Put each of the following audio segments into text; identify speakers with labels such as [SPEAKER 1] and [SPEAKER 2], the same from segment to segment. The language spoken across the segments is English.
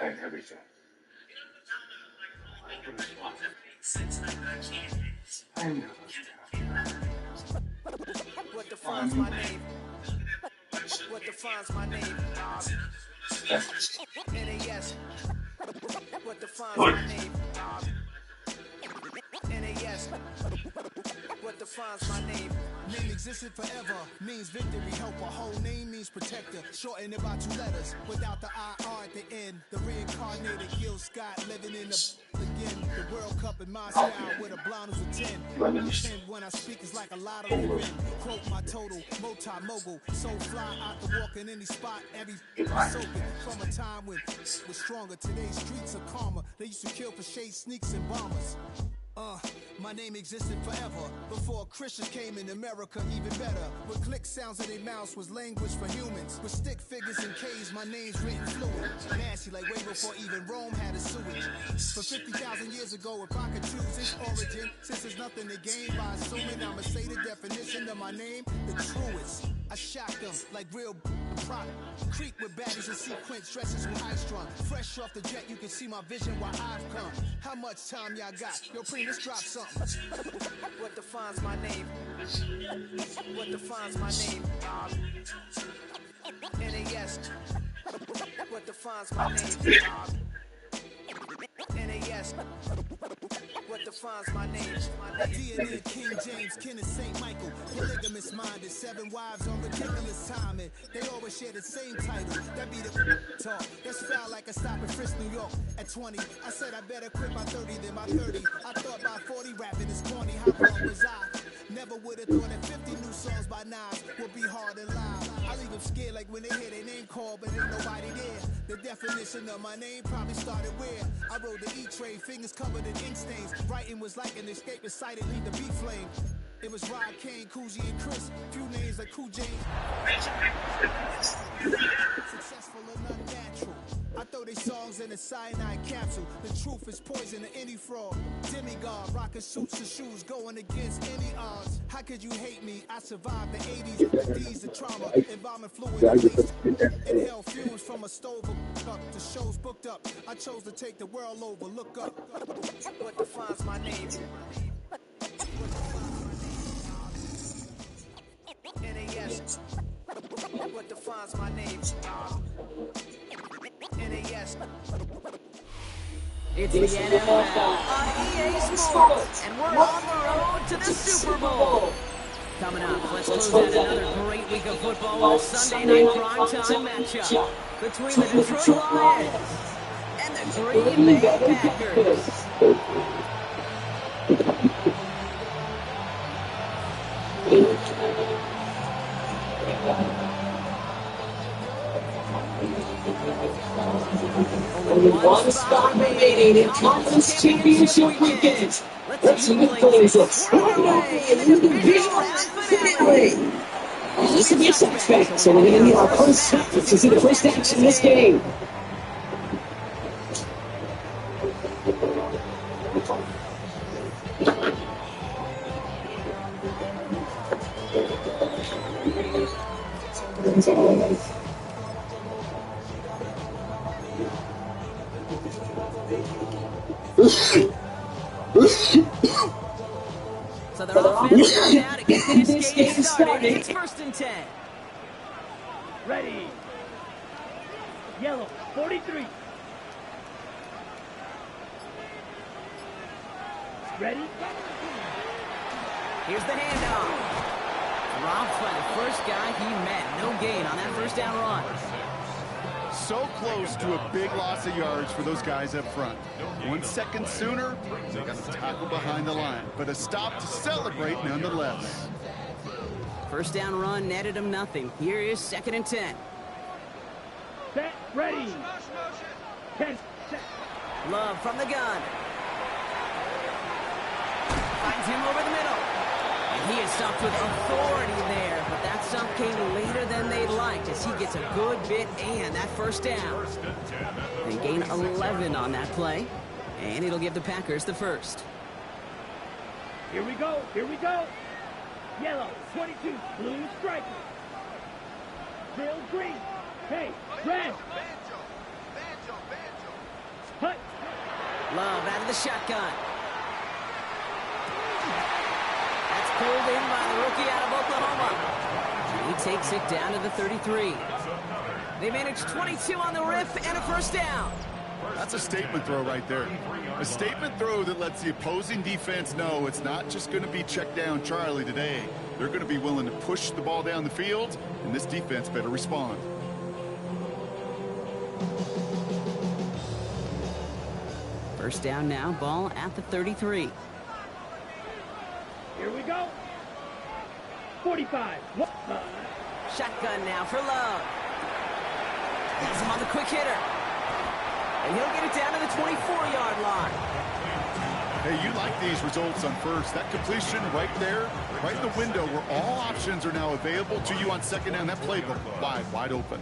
[SPEAKER 1] and everything. I'm
[SPEAKER 2] What defines my name? What defines my name? NAS. What defines my name? NAS. What defines my name?
[SPEAKER 3] Name existed forever, means victory, helper. Whole name means protector, shortened it by 2 letters, without the IR at the end. The reincarnated Gil Scott living in the again. The World Cup in my style with a blonde who's a 10. And when I speak, it's like a lottery win. Quote my total, multi-mogul, so fly out the walk in any spot, every soaking. From a time when was stronger, today's streets are calmer. They used to kill for shade sneaks and bombers. My name existed forever, before Christians came in America, even better. With click sounds in their mouths was language for humans. With stick figures and K's, my name's written fluid. Nasty like way before even Rome had a sewage. For 50,000 years ago, if I could choose its origin, since there's nothing to gain by assuming, I'ma say the definition of my name, the truest. I shock them like real prop. Creep with baddies in sequence, dresses with high strung. Fresh off the jet, you can see my vision where I've come. How much time y'all got? Yo, Preem, let's drop something.
[SPEAKER 2] What defines my name? What defines my name? NAS. What defines my name? NAS. What defines my name?
[SPEAKER 3] DNA, King James, Kenneth St. Michael. Polygamous minded, 7 wives on ridiculous timing. They always share the same title. That be the talk. That's foul like a stop in Frisk, New York. At 20, I said I better quit by 30 than by 30. I thought by 40 rapping is corny. How wrong was I? Never would have thought that 50 new songs by Nas would be hard and loud. I leave them scared like when they hear their name called, but ain't nobody there. The definition of my name probably started where I rode the E-train, fingers covered in ink stains. Writing was like an escape excited, leave the beat flame. It was Rod Kane, Coogee, and Chris. Few names like Cool James. Successful and unnatural. I throw they songs in a cyanide capsule. The truth is poison to any fraud. Demigod, rocking suits and shoes, going against any odds. How could you hate me? I survived the 80s, the D's, the trauma, embalming fluid, inhale fumes from a stove up. The show's booked up. I chose to take the world over. Look up.
[SPEAKER 2] What defines my name? NAS. What defines my name? NAS.
[SPEAKER 4] It's the NFL on EA Sports, and we're on the road to the Super Bowl. Coming up, let's close out another great week of football with a Sunday night primetime matchup between the Detroit Lions and the Green Bay Packers.
[SPEAKER 5] Only one spot remaining in Conference Championship Weekend. Let's see what things look extraordinary in the divisional finale. This will be a setback, so we're going to need our close snap to see the first action in this game.
[SPEAKER 4] So their offense goes out to get this game started. It's 1st and 10.
[SPEAKER 6] Ready. Yellow, 43. Ready?
[SPEAKER 4] Here's the handoff. Dropped by the first guy he met. No gain on that first down run.
[SPEAKER 7] So close to a big loss of yards for those guys up front. 1 second sooner, they got a tackle behind the line, but a stop to celebrate nonetheless.
[SPEAKER 4] First down run netted him nothing. Here is 2nd and 10.
[SPEAKER 6] Set, ready. 10, set.
[SPEAKER 4] Love from the gun. Finds him over the middle. And he is stopped with authority there, but that stop came later than they'd liked as he gets a good bit and that first down. They gain 11 on that play, and it'll give the Packers the first.
[SPEAKER 6] Here we go, here we go. Yellow, 22, blue striker. Bill green. Hey, red.
[SPEAKER 4] Love out of the shotgun. That's pulled in by the rookie out of Oklahoma. He takes it down to the 33. They managed 22 on the rip and a first down.
[SPEAKER 7] That's a statement throw right there. A statement throw that lets the opposing defense know it's not just going to be check down Charlie today. They're going to be willing to push the ball down the field, and this defense better respond.
[SPEAKER 4] First down now, ball at the 33.
[SPEAKER 6] Here we go. 45.
[SPEAKER 4] Shotgun now for Love. Has him on the quick hitter. And he'll get it down to the 24-yard line.
[SPEAKER 7] Hey, you like these results on first. That completion right there, right in the window where all options are now available to you on second down. That playbook wide open.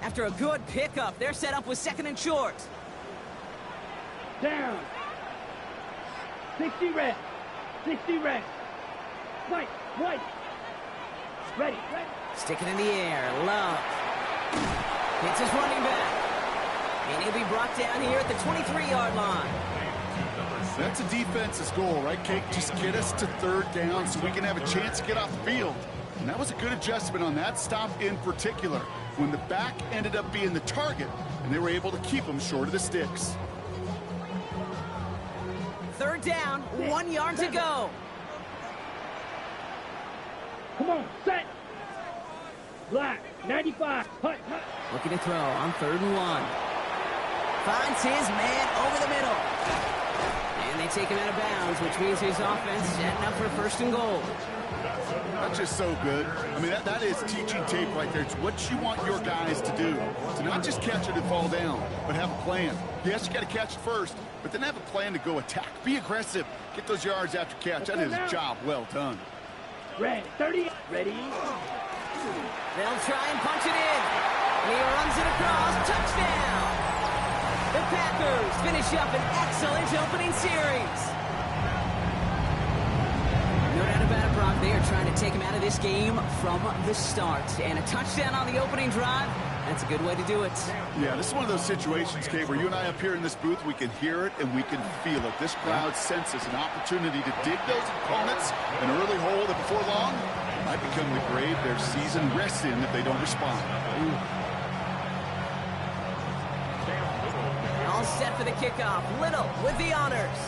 [SPEAKER 4] After a good pickup, they're set up with second and short.
[SPEAKER 6] Down. 60 red. 60 red. White. Ready.
[SPEAKER 4] Stick it in the air. Love. Hits his running back. And he'll be brought down here at the 23-yard line.
[SPEAKER 7] That's a defense's goal, right, Kate? Just get us to third down so we can have a chance to get off the field. And that was a good adjustment on that stop in particular, when the back ended up being the target, and they were able to keep him short of the sticks.
[SPEAKER 4] Third down, 1 yard to go.
[SPEAKER 6] Come on, set. Black, 95. Hut.
[SPEAKER 4] Looking to throw on 3rd and 1. Finds his man over the middle. And they take him out of bounds, which means his offense setting up for 1st and goal.
[SPEAKER 7] That's just so good. I mean, that is teaching tape right there. It's what you want your guys to do. To not just catch it and fall down, but have a plan. Yes, you got to catch it first, but then have a plan to go attack. Be aggressive. Get those yards after catch. That is a job well done.
[SPEAKER 6] Red, 30. Ready.
[SPEAKER 4] They'll try and punch it in. And he runs it across. Touchdown. The Packers finish up an excellent opening series. No doubt about it, Brock. They are trying to take him out of this game from the start. And a touchdown on the opening drive, that's a good way to do it.
[SPEAKER 7] Yeah, this is one of those situations, Kate, where you and I up here in this booth, we can hear it and we can feel it. This crowd senses an opportunity to dig those opponents an early hole that before long might become the grave their season rests in if they don't respond.
[SPEAKER 4] All set for the kickoff. Little with the honors.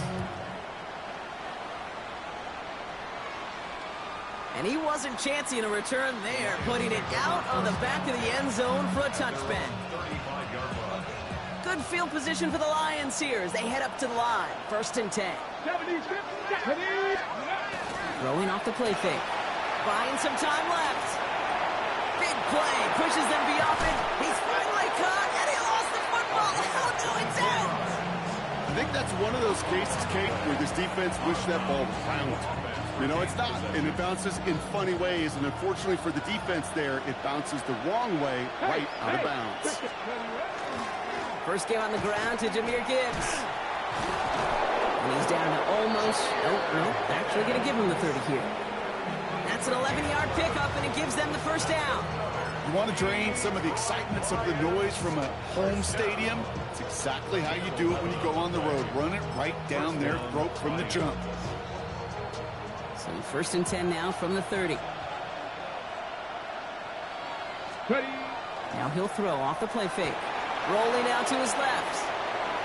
[SPEAKER 4] And he wasn't chancing a return there, putting it out on the back of the end zone for a touchback. Good field position for the Lions here as they head up to the line. 1st and 10. Throwing off the play fake. Buying some time left. Big play. Pushes them beyond it. He's finally caught, and he lost the football. Oh, no, it's out.
[SPEAKER 7] I think that's one of those cases, Kate, where this defense wished that ball was bounced. You know, it's not, and it bounces in funny ways, and unfortunately for the defense there, it bounces the wrong way, right out of bounds.
[SPEAKER 4] First game on the ground to Jahmyr Gibbs. And he's down to almost, actually going to give him the 30 here. That's an 11-yard pickup, and it gives them the first down.
[SPEAKER 7] You want to drain some of the excitement, some of the noise from a home stadium? It's exactly how you do it when you go on the road. Run it right down their throat from the jump.
[SPEAKER 4] So 1st and 10 now from the 30.
[SPEAKER 6] Ready.
[SPEAKER 4] Now he'll throw off the play fake. Rolling out to his left.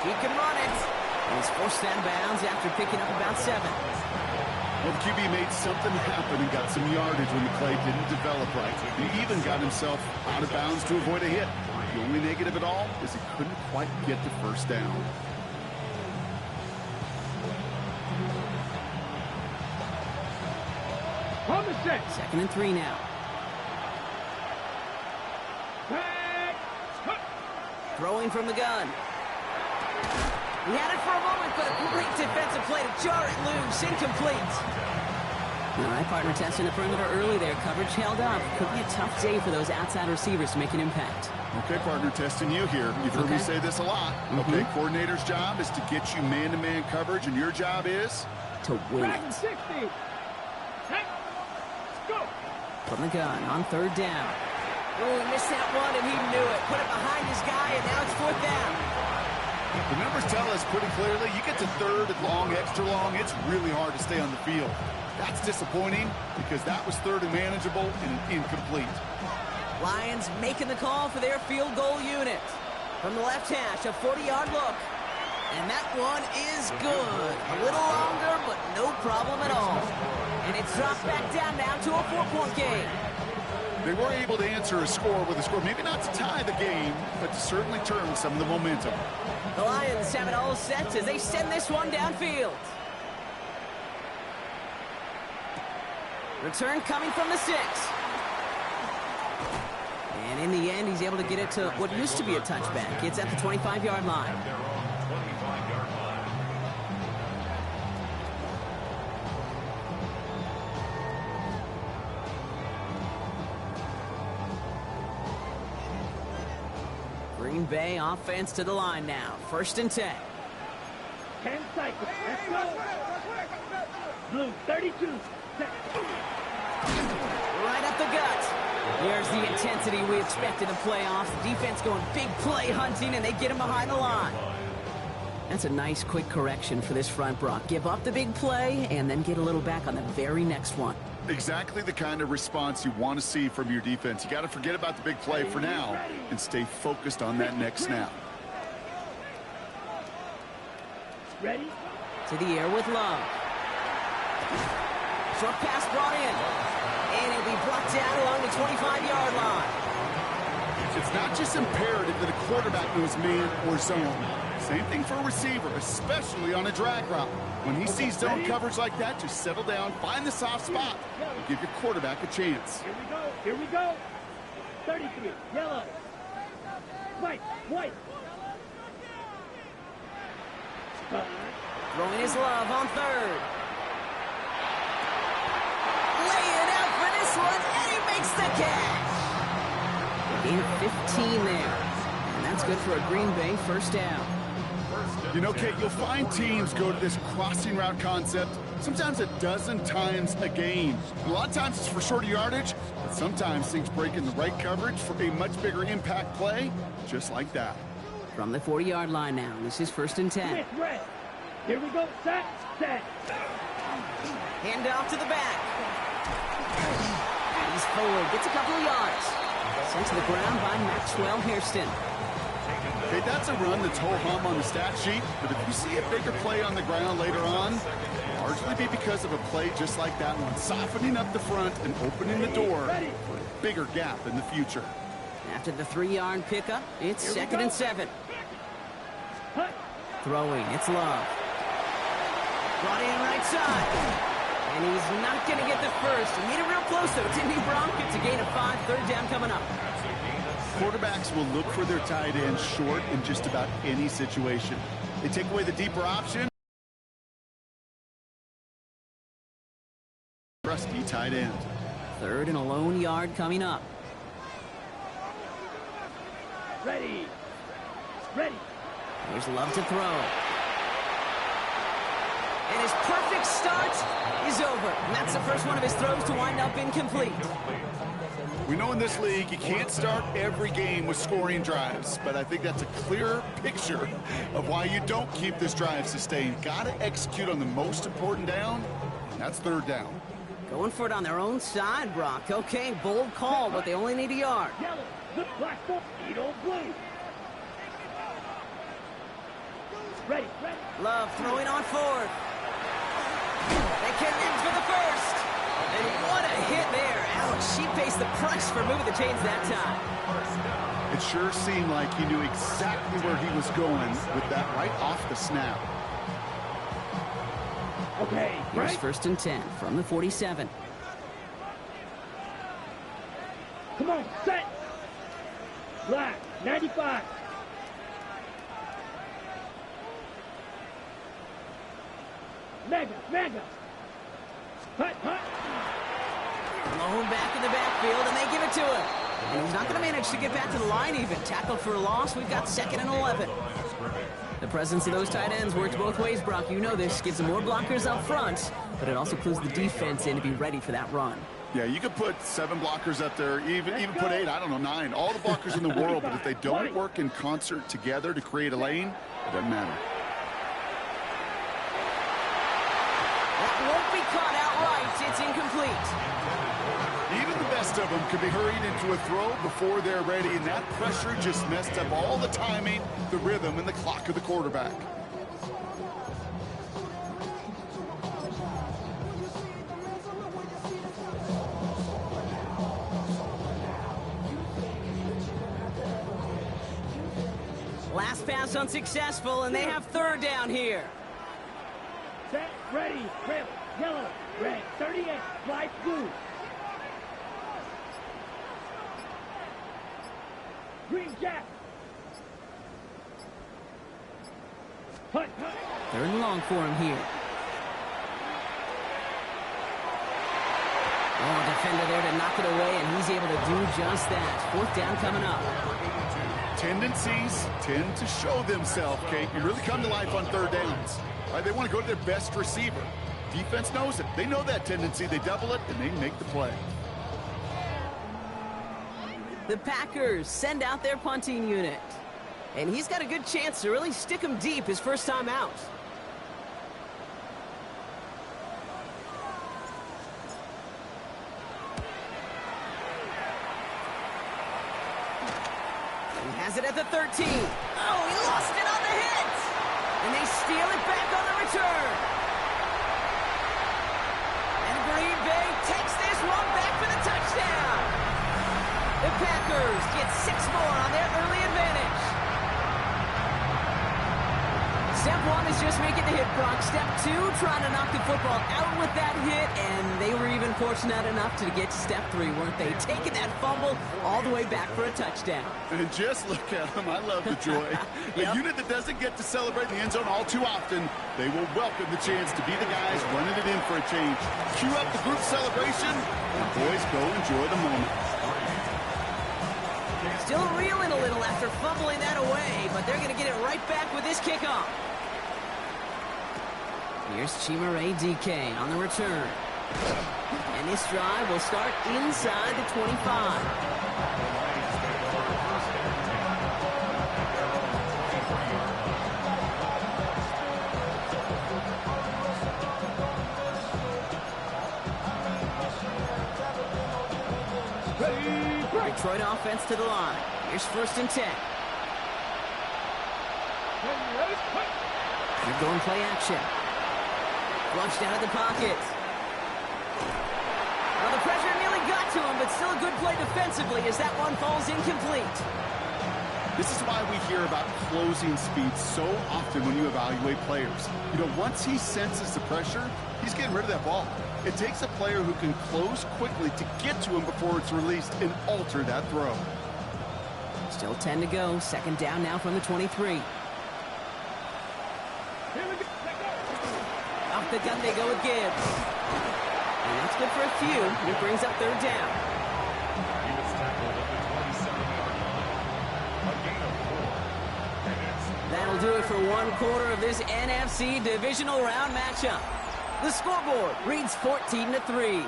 [SPEAKER 4] He can run it. And he's forced out of bounds after picking up about 7.
[SPEAKER 7] Well, the QB made something happen and got some yardage when the play didn't develop right. He even got himself out of bounds to avoid a hit. The only negative at all is he couldn't quite get to 1st down.
[SPEAKER 6] On the set.
[SPEAKER 4] 2nd and 3 now. Throwing from the gun. He had it for a moment, but a great defensive play to jar it loose. Incomplete. All right, partner, testing the perimeter early there. Coverage held up. Could be a tough day for those outside receivers to make an impact.
[SPEAKER 7] Okay, partner, testing you here. You've heard me say this a lot. Okay, coordinator's job is to get you man-to-man coverage, and your job is?
[SPEAKER 4] To win it.
[SPEAKER 6] 60. Go.
[SPEAKER 4] From the gun on 3rd down. Oh, he missed that one, and he knew it. Put it behind his guy, and now it's 4th down.
[SPEAKER 7] The numbers tell us pretty clearly, you get to third and long, extra long, it's really hard to stay on the field. That's disappointing because that was third and manageable and incomplete.
[SPEAKER 4] Lions making the call for their field goal unit. From the left hash, a 40-yard look. And that one is good. A little longer, but no problem at all. And it's dropped back down now to a 4-point game.
[SPEAKER 7] They were able to answer a score with a score, maybe not to tie the game, but to certainly turn some of the momentum.
[SPEAKER 4] The Lions have it all set as they send this one downfield. Return coming from the 6. And in the end, he's able to get it to what used to be a touchback. It's at the 25-yard line. Green Bay offense to the line now. 1st and 10.
[SPEAKER 6] 10 seconds. Let's go. Blue, 32.
[SPEAKER 4] Right up the gut. There's the intensity we expect in the playoffs. The defense going big play hunting, and they get him behind the line. That's a nice, quick correction for this front, Brock. Give up the big play, and then get a little back on the very next one.
[SPEAKER 7] Exactly the kind of response you want to see from your defense. You got to forget about the big play for now and stay focused on that next snap.
[SPEAKER 6] Ready?
[SPEAKER 4] To the air with Love. Short pass brought in. And it'll be brought down along the 25-yard line.
[SPEAKER 7] It's not just imperative that a quarterback knows man or zone. Same thing for a receiver, especially on a drag route. When he sees zone coverage like that, just settle down, find the soft spot, and give your quarterback a chance.
[SPEAKER 6] Here we go. Here we go. 33. Yellow. White. White.
[SPEAKER 4] Throwing his Love on 3rd. Laying out for this one, and he makes the catch. Gain of 15 there. And that's good for a Green Bay 1st down.
[SPEAKER 7] You know, Kate, you'll find teams go to this crossing route concept sometimes a dozen times a game. A lot of times it's for shorter yardage, but sometimes things break in the right coverage for a much bigger impact play, just like that.
[SPEAKER 4] From the 40-yard line now, this is 1st and 10.
[SPEAKER 6] Red. Here we go. Set. Set.
[SPEAKER 4] Hand off to the back. He's forward, gets a couple of yards. Sent to the ground by Maxwell Hairston.
[SPEAKER 7] Okay, that's a run that's ho-hum on the stat sheet, but if you see a bigger play on the ground later on, it'll largely be because of a play just like that one, softening up the front and opening the door for a bigger gap in the future.
[SPEAKER 4] After the 3-yard pickup, it's 2nd and 7. Throwing, it's Love. Brought in right side. And he's not going to get the first. He made it real close, though. Didn't he, Bronk? It's a gain of 5, 3rd down coming up.
[SPEAKER 7] Quarterbacks will look for their tight end short in just about any situation. They take away the deeper option. Trusty tight end.
[SPEAKER 4] 3rd and a lone yard coming up.
[SPEAKER 6] Ready. Ready.
[SPEAKER 4] There's Love to throw. And his perfect start is over. And that's the first one of his throws to wind up incomplete.
[SPEAKER 7] We know in this league you can't start every game with scoring drives, but I think that's a clear picture of why you don't keep this drive sustained. Got to execute on the most important down, and that's 3rd down.
[SPEAKER 4] Going for it on their own side, Brock. Okay, bold call, but they only need a yard.
[SPEAKER 6] Yellow. The black ball. Edo blue. Ready. Ready.
[SPEAKER 4] Love throwing on 4th. They connect for the first. And what a hit there. Ouch, she pays the price for moving the chains that time.
[SPEAKER 7] It sure seemed like he knew exactly where he was going with that right off the snap.
[SPEAKER 6] Okay,
[SPEAKER 4] Here's
[SPEAKER 6] right.
[SPEAKER 4] 1st and 10 from the 47.
[SPEAKER 6] Come on, set. Black, 95. Mega. Hut.
[SPEAKER 4] Blown back in the backfield, and they give it to him. And he's not going to manage to get back to the line even. Tackled for a loss. We've got 2nd and 11. The presence of those tight ends works both ways, Brock. You know this. Gives them more blockers up front, but it also clues the defense in to be ready for that run.
[SPEAKER 7] Yeah, you could put 7 blockers up there, even put 8, I don't know, 9, all the blockers in the world, but if they don't work in concert together to create a lane, it doesn't matter.
[SPEAKER 4] That won't be caught outright. It's incomplete.
[SPEAKER 7] Even the best of them can be hurried into a throw before they're ready, and that pressure just messed up all the timing, the rhythm, and the clock of the quarterback.
[SPEAKER 4] Last pass unsuccessful, and they have third down here.
[SPEAKER 6] Set, ready, grip, yellow, red, 38, fly blue. Green jack. Hunt, hunt.
[SPEAKER 4] Third and long for him here. Oh, defender there to knock it away, and he's able to do just that. Fourth down coming up.
[SPEAKER 7] Tendencies tend to show themselves, Kate. You really come to life on third downs. Right? They want to go to their best receiver. Defense knows it. They know that tendency. They double it, and they make the play.
[SPEAKER 4] The Packers send out their punting unit. And he's got a good chance to really stick him deep his first time out. He has it at the 13. Oh, he lost it on the hit. And they steal it back on the return. And Green Bay takes this one back for the touchdown. The Packers get 6 more on their early advantage. Step 1 is just making the hit, Brock. Step 2, trying to knock the football out with that hit, and they were even fortunate enough to get to step 3, weren't they? Taking that fumble all the way back for a touchdown.
[SPEAKER 7] And just look at them. I love the joy. A unit that doesn't get to celebrate in the end zone all too often, they will welcome the chance to be the guys running it in for a change. Cue up the group celebration, and boys go enjoy the moment.
[SPEAKER 4] Still reeling a little after fumbling that away, but they're going to get it right back with this kickoff. Here's Chimere DK on the return. And this drive will start inside the 25. Detroit offense to the line. Here's 1st and 10. They're going play action. Flushed out of the pocket. Well, the pressure nearly got to him, but still a good play defensively as that one falls incomplete.
[SPEAKER 7] This is why we hear about closing speed so often when you evaluate players. You know, once he senses the pressure, he's getting rid of that ball. It takes a player who can close quickly to get to him before it's released and alter that throw.
[SPEAKER 4] Still 10 to go. 2nd down now from the 23. Off the gun they go with Gibbs. And that's good for a few. And it brings up 3rd down. That'll do it for 1 quarter of this NFC divisional round matchup. The scoreboard reads 14-3.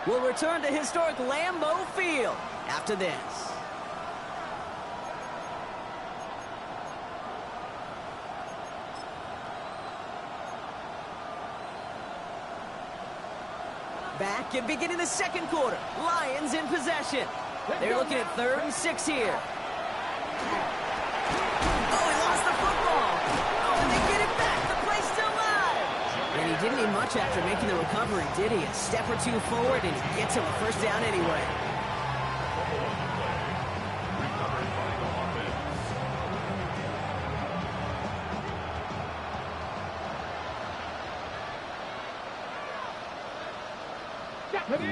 [SPEAKER 4] We'll return to historic Lambeau Field after this. Back and beginning the 2nd quarter. Lions in possession. They're looking at 3rd and 6 here. Oh, he lost the football. Oh, and they get it back. The play's still live. And he didn't need much after making the recovery, did he? A step or 2 forward, and he gets him a 1st down anyway.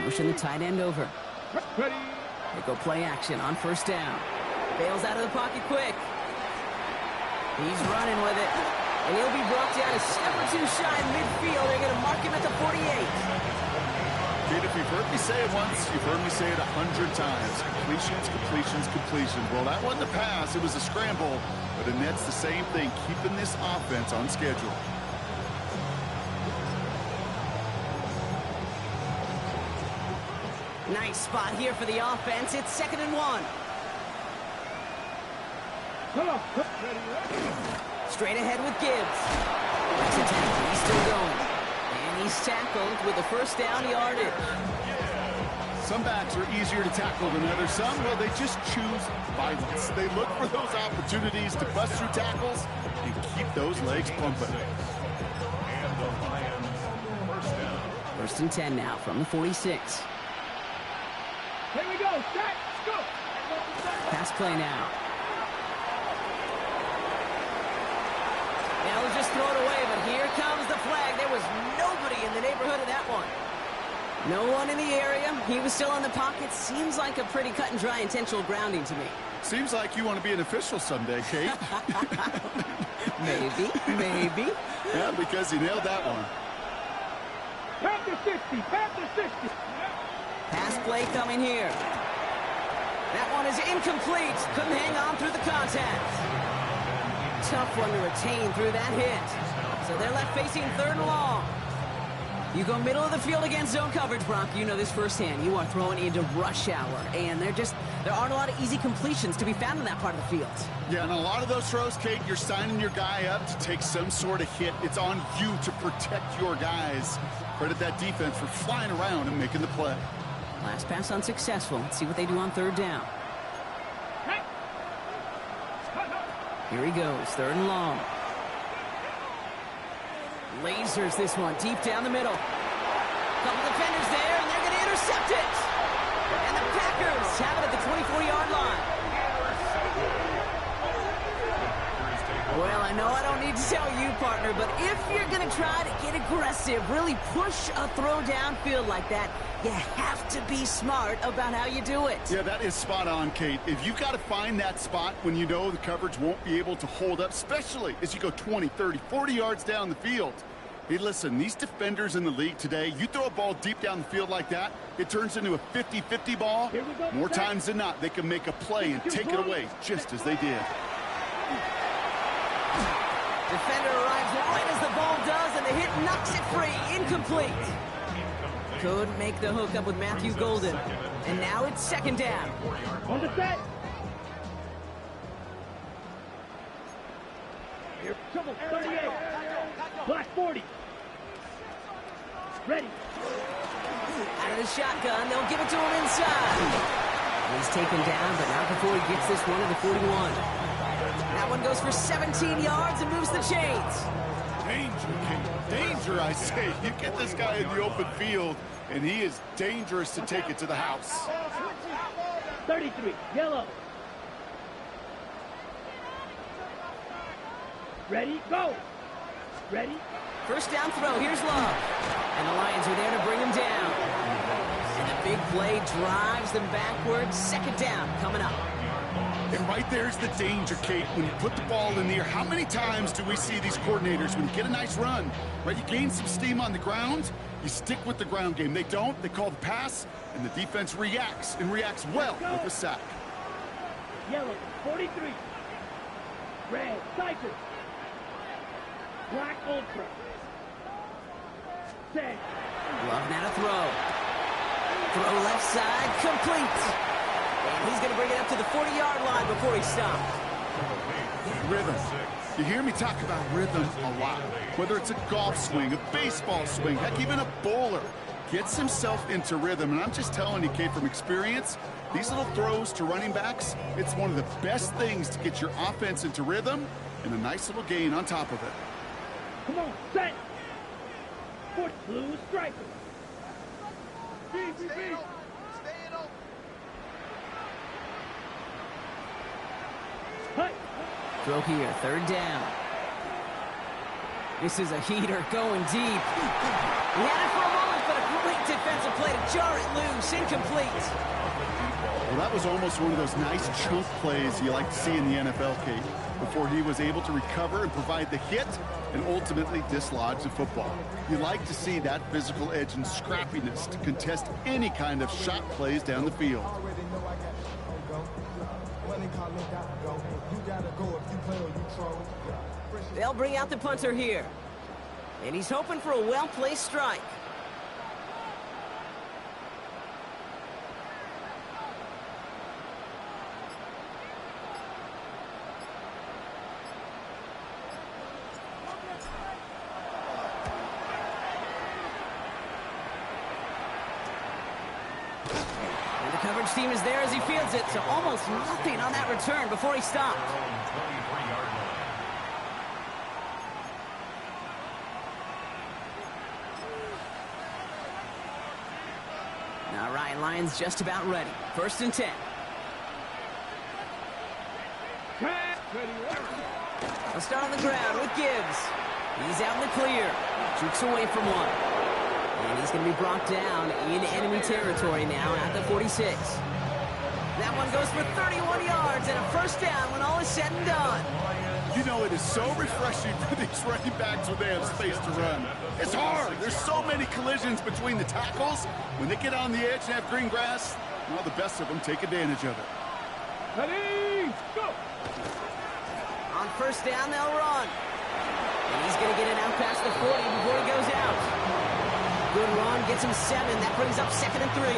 [SPEAKER 4] Motion the tight end over. They go play action on 1st down. Bails out of the pocket quick. He's running with it. And he'll be brought down a step or 2 shy in midfield. They're going to mark him at the 48.
[SPEAKER 7] Kid, if you've heard me say it once, you've heard me say it 100 times. Completions, completions, completions. Well, that wasn't a pass. It was a scramble. But Annette's the same thing, keeping this offense on schedule.
[SPEAKER 4] Nice spot here for the offense. It's 2nd and 1. Straight ahead with Gibbs. That's a tackle. He's still going. And he's tackled with a first down yardage.
[SPEAKER 7] Some backs are easier to tackle than others. Some, well, they just choose violence. They look for those opportunities to bust through tackles and keep those legs pumping.
[SPEAKER 4] 1st and 10 now from the 46.
[SPEAKER 6] Here we go. Set. Go.
[SPEAKER 4] Pass play now. Now we'll just throw it away, but here comes the flag. There was nobody in the neighborhood of that one. No one in the area. He was still in the pocket. Seems like a pretty cut and dry intentional grounding to me.
[SPEAKER 7] Seems like you want to be an official someday, Kate.
[SPEAKER 4] Maybe.
[SPEAKER 7] Yeah, because you nailed that one.
[SPEAKER 6] Panther 60. Panther 60.
[SPEAKER 4] Pass play coming here. That one is incomplete. Couldn't hang on through the contact. Tough one to retain through that hit. So they're left facing 3rd and long. You go middle of the field against zone coverage, Brock. You know this firsthand. You are throwing into rush hour, and there aren't a lot of easy completions to be found in that part of the field.
[SPEAKER 7] Yeah, and a lot of those throws, Kate, you're signing your guy up to take some sort of hit. It's on you to protect your guys. Credit that defense for flying around and making the play.
[SPEAKER 4] Last pass unsuccessful. Let's see what they do on 3rd down. Here he goes, 3rd and long. Lasers this one deep down the middle. Couple defenders there, and they're going to intercept it. And the Packers have it at the 24-yard line. Well, I know I don't need to tell you, partner, but if you're going to try to get aggressive, really push a throw downfield like that, you have to be smart about how you do it.
[SPEAKER 7] Yeah, that is spot on, Kate. If you've got to find that spot when you know the coverage won't be able to hold up, especially as you go 20, 30, 40 yards down the field. Hey, listen, these defenders in the league today, you throw a ball deep down the field like that, it turns into a 50-50 ball. More times than not, they can make a play and take it away, just as they did.
[SPEAKER 4] Defender arrives right as the ball does, and the hit knocks it free. Incomplete. Couldn't make the hook up with Matthew Golden. And now it's 2nd down.
[SPEAKER 6] On the set. Here, trouble, 38. Black 40. Ready.
[SPEAKER 4] Out of the shotgun, they'll give it to him inside. He's taken down, but not before he gets this one to the 41. That one goes for 17 yards and moves the chains.
[SPEAKER 7] Danger, Kate. Danger, I say. You get this guy in the open field, and he is dangerous to take it to the house.
[SPEAKER 6] 33, yellow. Ready, go. Ready.
[SPEAKER 4] 1st down throw, here's Love. And the Lions are there to bring him down. And the big play drives them backwards. 2nd down coming up.
[SPEAKER 7] And right there's the danger, Kate. When you put the ball in the air, how many times do we see these coordinators, when you get a nice run, right, you gain some steam on the ground, you stick with the ground game. They don't, they call the pass, and the defense reacts, and reacts well with a sack.
[SPEAKER 6] Yellow, 43. Red, Cypress. Black, Ultra. Set.
[SPEAKER 4] Love now to throw. Throw left side, complete. And he's going to bring it up to the 40-yard line before he stops.
[SPEAKER 7] Rhythm. You hear me talk about rhythm a lot. Whether it's a golf swing, a baseball swing, heck, even a bowler gets himself into rhythm. And I'm just telling you, Kate, from experience, these little throws to running backs, it's one of the best things to get your offense into rhythm and a nice little gain on top of it.
[SPEAKER 6] Come on, set. Foot blue striker.
[SPEAKER 4] Throw here, 3rd down. This is a heater going deep. He had it for a moment, but a great defensive play to jar it loose. Incomplete.
[SPEAKER 7] Well, that was almost one of those nice chunk plays you like to see in the NFL, Kate, before he was able to recover and provide the hit and ultimately dislodge the football. You like to see that physical edge and scrappiness to contest any kind of shot plays down the field.
[SPEAKER 4] They'll bring out the punter here. And he's hoping for a well-placed strike. team is there as he fields it, so almost nothing on that return before he stopped. All right, Lions just about ready. 1st and 10. They'll start on the ground with Gibbs. He's out in the clear. Jukes away from one. And he's going to be brought down in enemy territory now at the 46. That one goes for 31 yards and a 1st down when all is said and done.
[SPEAKER 7] You know, it is so refreshing for these running backs when they have space to run. It's hard. There's so many collisions between the tackles. When they get on the edge and have green grass, well, the best of them take advantage of it.
[SPEAKER 6] Ready, go!
[SPEAKER 4] On 1st down, they'll run. And he's going to get it out past the 40 before he goes out. Good run, gets him 7. That brings up 2nd and 3.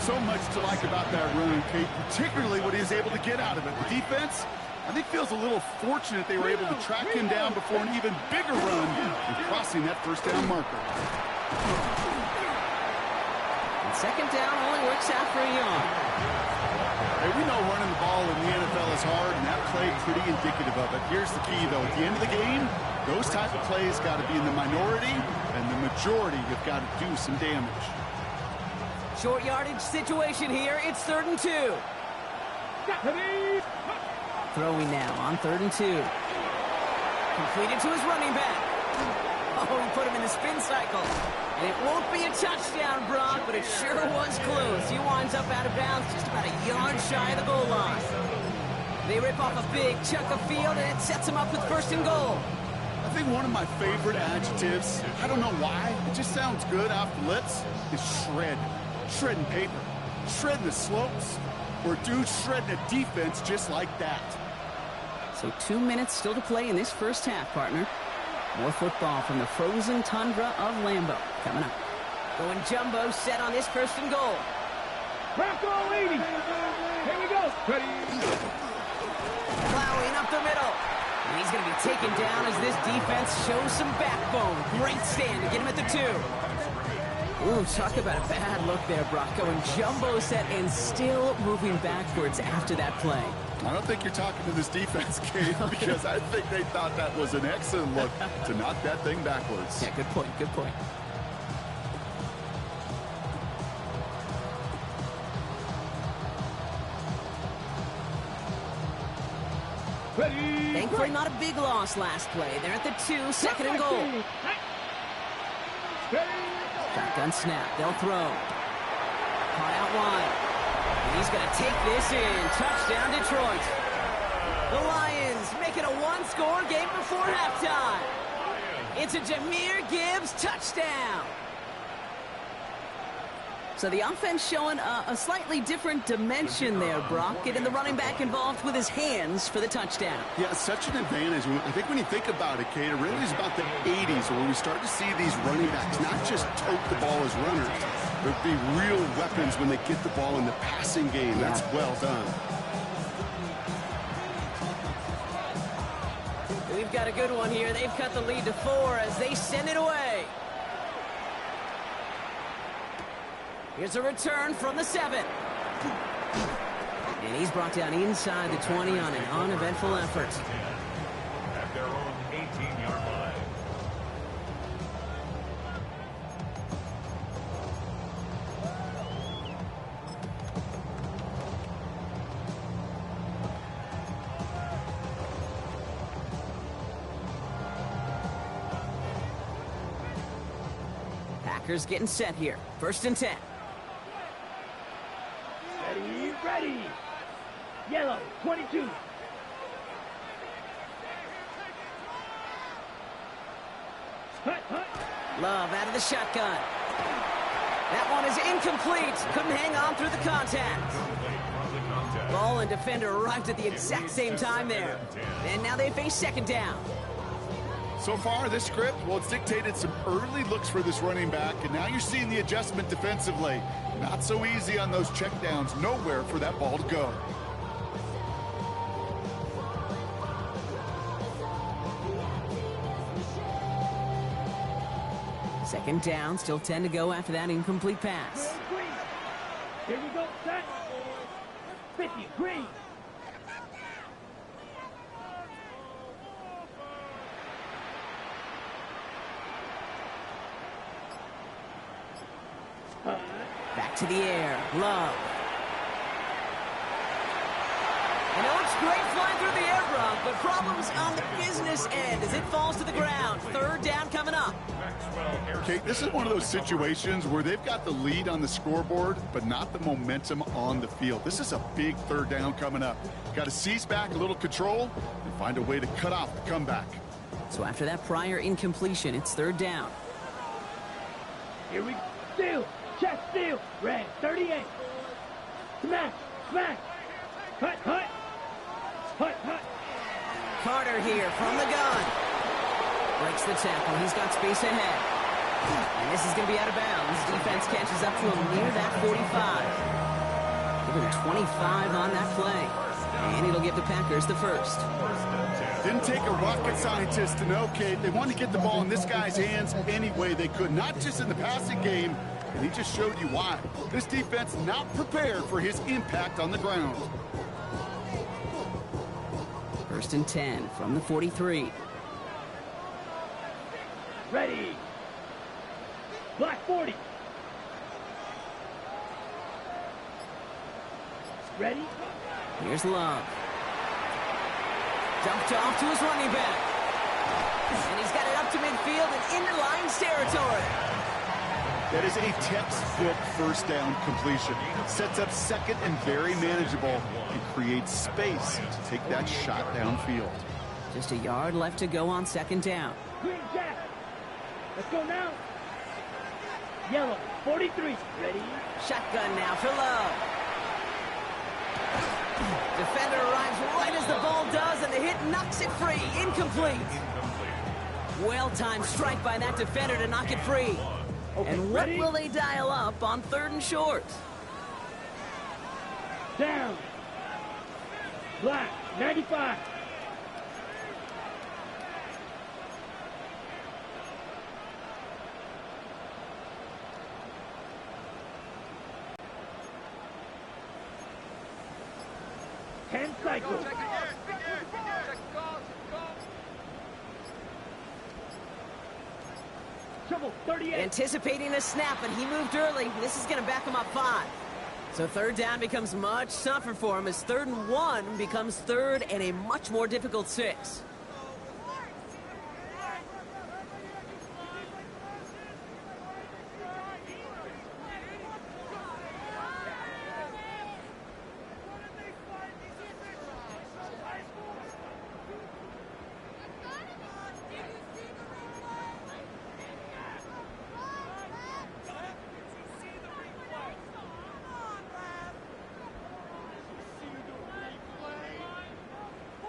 [SPEAKER 7] So much to like about that run, Kate, particularly what he was able to get out of it. The defense, I think, feels a little fortunate they were able to track him down before an even bigger run and crossing that 1st down marker.
[SPEAKER 4] And 2nd down only works out for a yard.
[SPEAKER 7] Hey, we know running the ball in the NFL is hard, and that play pretty indicative of it. Here's the key, though. At the end of the game, those type of plays got to be in the minority, and the majority have got to do some damage.
[SPEAKER 4] Short yardage situation here. It's 3rd and 2. Throwing now on 3rd and 2. Completed to his running back. Oh, he put him in the spin cycle. And it won't be a touchdown, Brock, but it sure was close. He winds up out of bounds just about a yard shy of the goal line. They rip off a big chunk of field, and it sets him up with 1st and goal.
[SPEAKER 7] I think one of my favorite adjectives, I don't know why, it just sounds good off the lips, is shred. Shredding paper. Shredding the slopes. Or dude shredding a defense just like that.
[SPEAKER 4] So 2 minutes still to play in this 1st half, partner. More football from the frozen tundra of Lambeau coming up. Going jumbo set on this 1st and goal.
[SPEAKER 6] Bronco 80. Here we go. Ready.
[SPEAKER 4] Plowing up the middle. And he's going to be taken down as this defense shows some backbone. Great stand to get him at the 2. Ooh, talk about a bad look there, Brock. Going jumbo set and still moving backwards after that play.
[SPEAKER 7] I don't think you're talking to this defense, Kate, because I think they thought that was an excellent look to knock that thing backwards.
[SPEAKER 4] Yeah, good point, good point.
[SPEAKER 6] Ready.
[SPEAKER 4] Thankfully, not a big loss last play. They're at the 2, 2nd and goal. Shotgun snap. They'll throw. Caught out wide. And he's going to take this in. Touchdown, Detroit. The Lions make it a 1-score game before halftime. It's a Jahmyr Gibbs touchdown. So the offense showing a slightly different dimension there, Brock. Getting the running back involved with his hands for the touchdoal.
[SPEAKER 7] Yeah, such an advantage. I think when you think about it, Kate, it really is about the 80s where we start to see these running backs not just tote the ball as runners, but be real weapons when they get the ball in the passing game. That's well done.
[SPEAKER 4] We've got a good one here. They've cut the lead to 4 as they send it away. Here's a return from the 7. And he's brought down inside the 20 on an uneventful effort.
[SPEAKER 1] At their own 18-yard line.
[SPEAKER 4] Packers getting set here. 1st and 10.
[SPEAKER 6] Ready. Yellow, 22.
[SPEAKER 4] Love out of the shotgun. That one is incomplete. Couldn't hang on through the contact. Ball and defender arrived at the exact same time there. And now they face 2nd down.
[SPEAKER 7] So far, this script, well, it's dictated some early looks for this running back, and now you're seeing the adjustment defensively. Not so easy on those checkdowns. Nowhere for that ball to go.
[SPEAKER 4] Second down, still 10 to go after that incomplete pass.
[SPEAKER 6] Here we go, set. 50, green.
[SPEAKER 4] Back to the air. Love. You know, it's great flying through the air, Gronk, but problems on the business end as it falls to the ground. Third down coming up.
[SPEAKER 7] Okay, this is one of those situations where they've got the lead on the scoreboard, but not the momentum on the field. This is a big third down coming up. Got to seize back a little control and find a way to cut off the comeback.
[SPEAKER 4] So after that prior incompletion, it's third down.
[SPEAKER 6] Here we go. Steal. Check steal. Red. 38. Smash. Smash. Hut. Hut. Hut. Hut.
[SPEAKER 4] Carter here from the gun. Breaks the tackle. He's got space ahead. And this is going to be out of bounds. Defense catches up to him near that 45. Give him 25 on that play. And it'll give the Packers the first.
[SPEAKER 7] Didn't take a rocket scientist to know, Kate. They wanted to get the ball in this guy's hands any way they could, not just in the passing game, and he just showed you why. This defense not prepared for his impact on the ground.
[SPEAKER 4] First and 10 from the 43.
[SPEAKER 6] Ready. Black 40. Ready.
[SPEAKER 4] Here's Love. Dumped off to his running back. And he's got it up to midfield and into Lions territory.
[SPEAKER 7] That is a textbook first down completion. Sets up second and very manageable and creates space to take that shot downfield.
[SPEAKER 4] Just a yard left to go on second down.
[SPEAKER 6] Green Jack. Let's go now. Yellow 43. Ready.
[SPEAKER 4] Shotgun now for Love. Defender arrives right as the ball does, and the hit knocks it free. Incomplete. Well-timed strike by that defender to knock it free.
[SPEAKER 6] Okay,
[SPEAKER 4] And what
[SPEAKER 6] ready?
[SPEAKER 4] will they dial up on third and short?
[SPEAKER 6] Down. Black 95. Ten cycles. Trouble 38.
[SPEAKER 4] Anticipating a snap, and he moved early. This is going to back him up 5. So third down becomes much tougher for him as 3rd and 1 becomes 3rd and a much more difficult 6.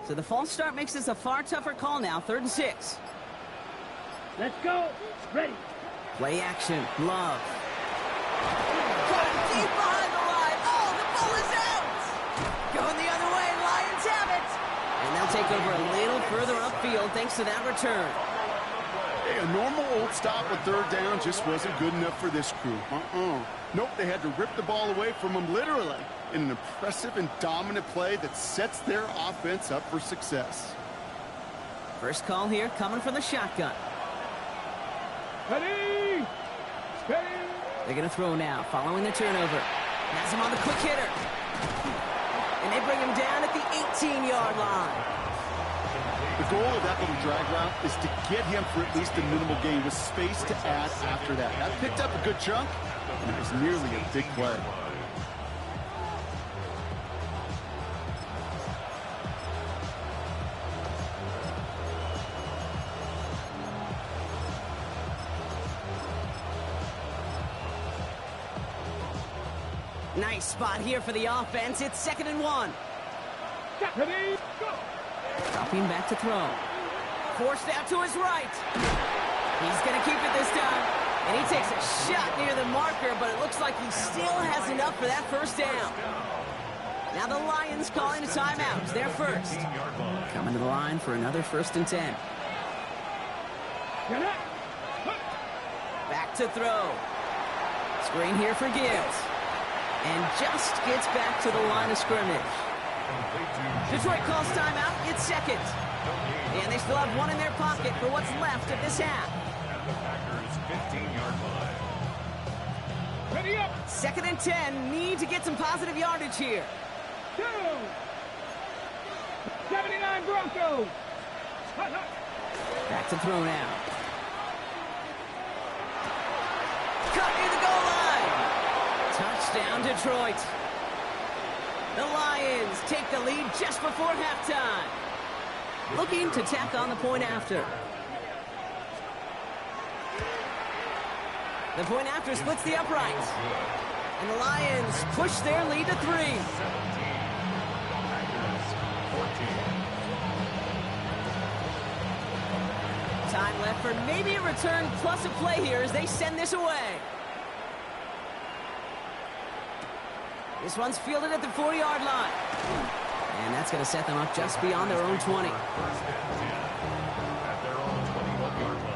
[SPEAKER 4] So the false start makes this a far tougher call now. 3rd and 6.
[SPEAKER 6] Let's go. Ready.
[SPEAKER 4] Play action. Love. Caught deep behind the line. Oh, the ball is out. Going the other way. Lions have it. And they'll take over a little further upfield thanks to that return.
[SPEAKER 7] Hey, a normal old stop with third down just wasn't good enough for this crew. Nope, they had to rip the ball away from them literally in an impressive and dominant play that sets their offense up for success.
[SPEAKER 4] First call here coming from the shotgun.
[SPEAKER 6] Ready. Steady.
[SPEAKER 4] They're going to throw now following the turnover. Has him on the quick hitter. And they bring him down at the 18-yard line.
[SPEAKER 7] The goal of that little drag route is to get him for at least a minimal gain with space to add after that. That picked up a good chunk, and it was nearly a big play.
[SPEAKER 4] Nice spot here for the offense. It's 2nd and 1.
[SPEAKER 6] Ready. Go.
[SPEAKER 4] Dropping back to throw. Forced out to his right. He's going to keep it this time. And he takes a shot near the marker, but it looks like he still has enough for that first down. Now the Lions calling a timeout. It's their first. Coming to the line for another 1st and 10. Back to throw. Screen here for Gibbs. And just gets back to the line of scrimmage. Detroit calls timeout. It's second. And they still have one in their pocket for what's left of this half.
[SPEAKER 1] At the Packers' 15-yard line.
[SPEAKER 6] Ready up.
[SPEAKER 4] 2nd and 10. Need to get some positive yardage here.
[SPEAKER 6] 79 Broncos.
[SPEAKER 4] Back to throw now. Cut near the goal line. Touchdown, Detroit. The Lions take the lead just before halftime. Looking to tack on the point after. The point after splits the uprights. And the Lions push their lead to 3.
[SPEAKER 1] 17. Packers 14.
[SPEAKER 4] Time left for maybe a return plus a play here as they send this away. This one's fielded at the 40-yard line. And that's going to set them up just beyond their own 20.
[SPEAKER 1] First and 10 at their own 21-yard line.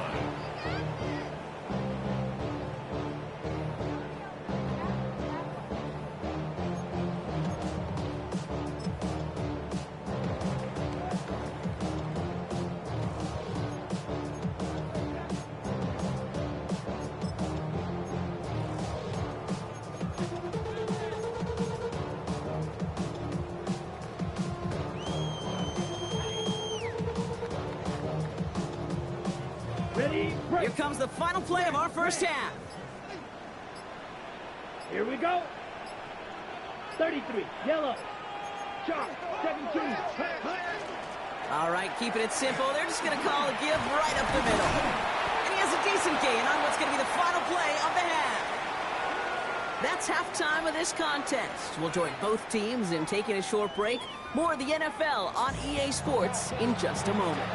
[SPEAKER 6] Ready,
[SPEAKER 4] Here comes the final play of our first half.
[SPEAKER 6] Here we go. 33, yellow. Sharp, 17.
[SPEAKER 4] All right, keeping it simple. They're just going to call a give right up the middle. And he has a decent gain on what's going to be the final play of the half. That's halftime of this contest. We'll join both teams in taking a short break. More of the NFL on EA Sports in just a moment.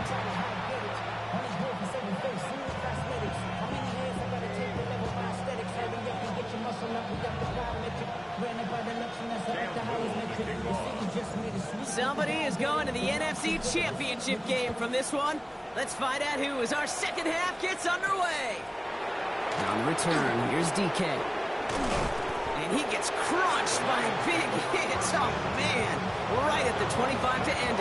[SPEAKER 4] Somebody is going to the NFC Championship game from this one. Let's find out who as our second half gets underway. On the return, here's DK. And he gets crunched by big hits. Oh, man. Right at the 25 to end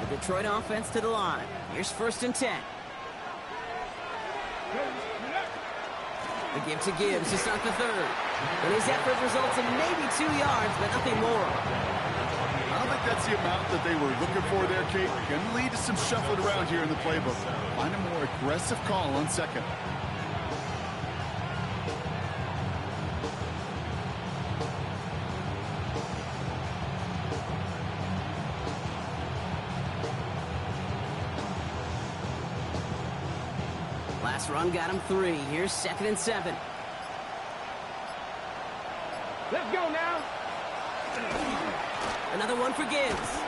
[SPEAKER 4] it. The Detroit offense to the line. Here's 1st and 10. The give to Gibbs to start the third. And his effort results in maybe 2 yards, but nothing more.
[SPEAKER 7] I don't think that's the amount that they were looking for there, Kate. Going to lead to some shuffling around here in the playbook. Find a more aggressive call on second.
[SPEAKER 4] Last run got him 3. Here's 2nd and 7.
[SPEAKER 6] Let's go now.
[SPEAKER 4] Another one for Gibbs.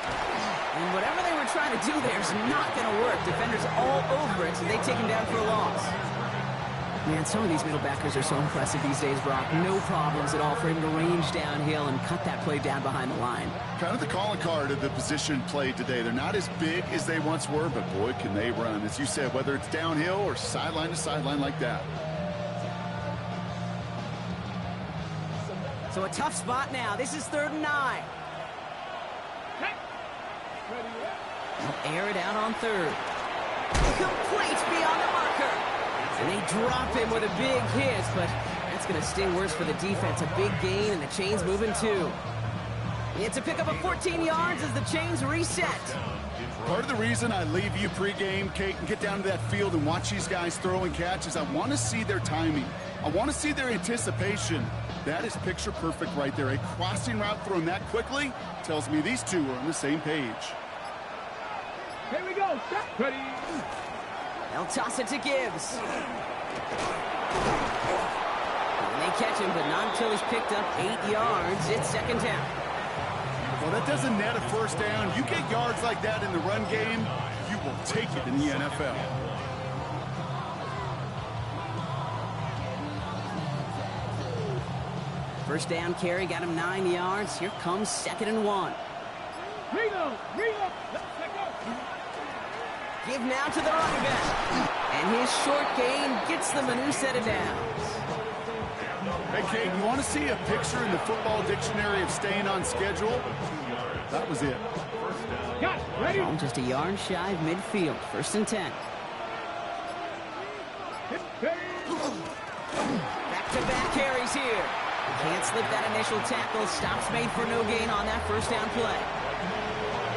[SPEAKER 4] And whatever they were trying to do there is not going to work. Defenders all over it, so they take him down for a loss. Man, some of these middle backers are so impressive these days, Brock. No problems at all for him to range downhill and cut that play down behind the line.
[SPEAKER 7] Kind of the calling card of the position played today. They're not as big as they once were, but boy, can they run. As you said, whether it's downhill or sideline to sideline like that.
[SPEAKER 4] So a tough spot now. This is 3rd and 9. They'll air it out on 3rd. Complete beyond the marker. And they drop him with a big hit, but that's going to sting worse for the defense. A big gain, and the chain's moving too. It's a pickup of 14 yards as the chains reset.
[SPEAKER 7] Part of the reason I leave you pregame, Kate, and get down to that field and watch these guys throw and catch is I want to see their timing. I want to see their anticipation. That is picture perfect right there. A crossing route thrown that quickly tells me these two are on the same page.
[SPEAKER 6] Here we go. Stop. Ready.
[SPEAKER 4] They'll toss it to Gibbs. And they catch him, but not until he's picked up 8 yards. It's 2nd down.
[SPEAKER 7] Well, that doesn't net a first down. You get yards like that in the run game, you will take it in the NFL.
[SPEAKER 4] First down carry got him 9 yards. Here comes 2nd and 1.
[SPEAKER 6] Reload. Reload. Let's go.
[SPEAKER 4] Give now to the running back. And his short gain gets them a new set of downs.
[SPEAKER 7] Hey, Kate, you want to see a picture in the football dictionary of staying on schedule? That was it.
[SPEAKER 6] Got it. Ready?
[SPEAKER 4] Ball just a yard shy of midfield. 1st and 10. Back-to-back carries here. Can't slip that initial tackle. Stops made for no gain on that first down play.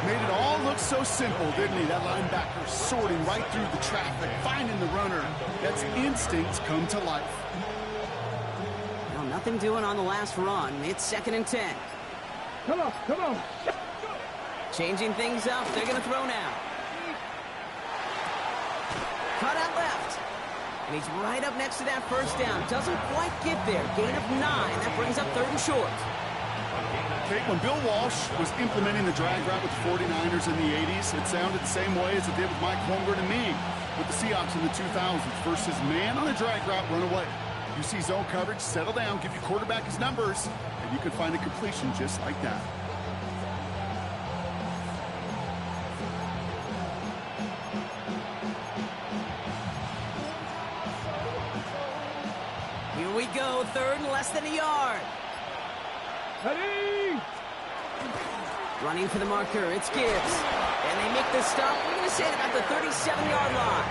[SPEAKER 7] Made it all look so simple, didn't he? That linebacker sorting right through the traffic, finding the runner. That's instincts come to life.
[SPEAKER 4] Well, nothing doing on the last run. It's 2nd and 10.
[SPEAKER 6] Come on, come on.
[SPEAKER 4] Changing things up. They're going to throw now. Cut out left. And he's right up next to that first down. Doesn't quite get there. Gain of 9. That brings up 3rd and short.
[SPEAKER 7] Kate, when Bill Walsh was implementing the drag route with the 49ers in the 80s, it sounded the same way as it did with Mike Holmgren and me with the Seahawks in the 2000s versus man on a drag route, run away. You see zone coverage, settle down, give your quarterback his numbers, and you can find a completion just like that.
[SPEAKER 4] Here we go. 3rd and less than a yard.
[SPEAKER 6] Ready?
[SPEAKER 4] Running for the marker, it's Gibbs. And they make the stop, we're going to say at about the 37-yard line.